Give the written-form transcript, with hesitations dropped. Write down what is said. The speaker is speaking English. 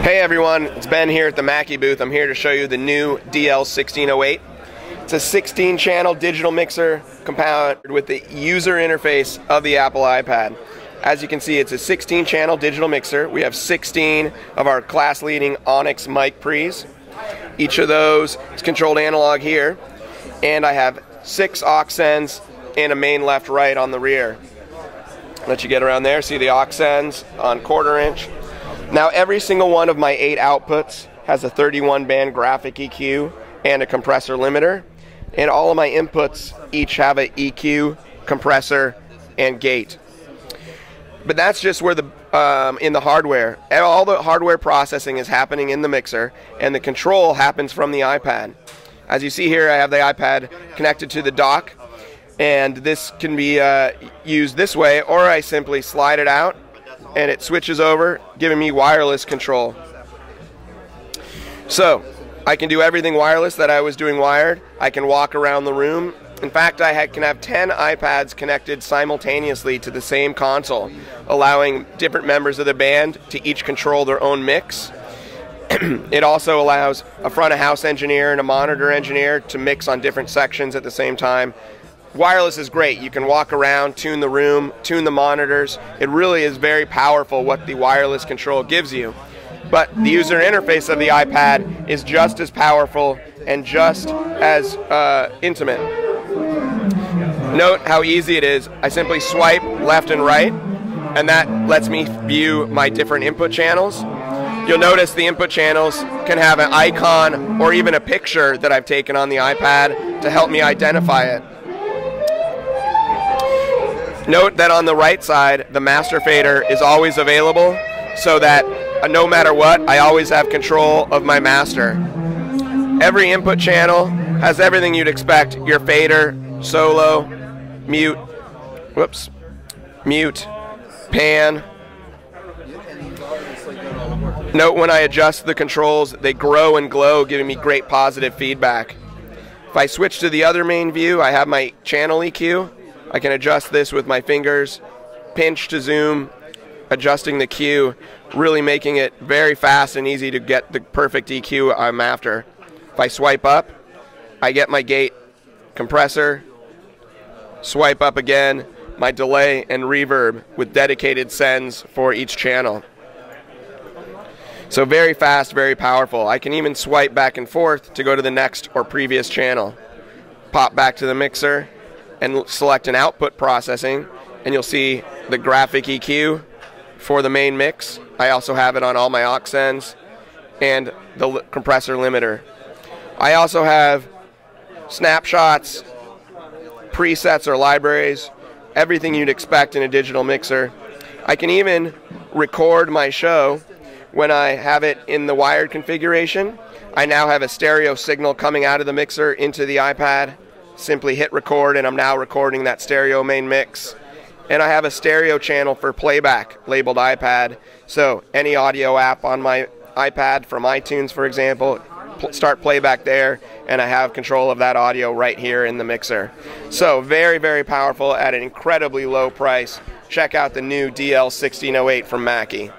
Hey everyone, it's Ben here at the Mackie booth. I'm here to show you the new DL1608. It's a 16-channel digital mixer compounded with the user interface of the Apple iPad. As you can see, it's a 16-channel digital mixer. We have 16 of our class-leading Onyx mic pre's. Each of those is controlled analog here, and I have 6 aux ends and a main left-right on the rear. Let you get around there. See the aux ends on 1/4 inch. Now every single one of my 8 outputs has a 31-band graphic EQ and a compressor limiter, and all of my inputs each have a EQ, compressor, and gate. But that's just where in the hardware. All the hardware processing is happening in the mixer, and the control happens from the iPad. As you see here, I have the iPad connected to the dock, and this can be used this way, or I simply slide it out and it switches over, giving me wireless control. So I can do everything wireless that I was doing wired. I can walk around the room. In fact, I can have 10 iPads connected simultaneously to the same console, allowing different members of the band to each control their own mix. It also allows a front-of-house engineer and a monitor engineer to mix on different sections at the same time. Wireless is great. You can walk around, tune the room, tune the monitors. It really is very powerful what the wireless control gives you. But the user interface of the iPad is just as powerful and just as intimate. Note how easy it is. I simply swipe left and right, and that lets me view my different input channels. You'll notice the input channels can have an icon or even a picture that I've taken on the iPad to help me identify it. Note that on the right side, the master fader is always available, so that no matter what, I always have control of my master. Every input channel has everything you'd expect: your fader, solo, mute, mute, pan. Note when I adjust the controls, they grow and glow, giving me great positive feedback. If I switch to the other main view, I have my channel EQ. I can adjust this with my fingers, pinch to zoom, adjusting the Q, really making it very fast and easy to get the perfect EQ I'm after. If I swipe up, I get my gate, compressor, swipe up again, my delay and reverb with dedicated sends for each channel. So very fast, very powerful. I can even swipe back and forth to go to the next or previous channel. Pop back to the mixer and select an output processing, and you'll see the graphic EQ for the main mix. I also have it on all my aux ends, and the compressor limiter. I also have snapshots, presets or libraries, everything you'd expect in a digital mixer. I can even record my show when I have it in the wired configuration. I now have a stereo signal coming out of the mixer into the iPad. Simply hit record, and I'm now recording that stereo main mix. And I have a stereo channel for playback labeled iPad. So any audio app on my iPad from iTunes, for example, start playback there, and I have control of that audio right here in the mixer. So very, very powerful at an incredibly low price. Check out the new DL1608 from Mackie.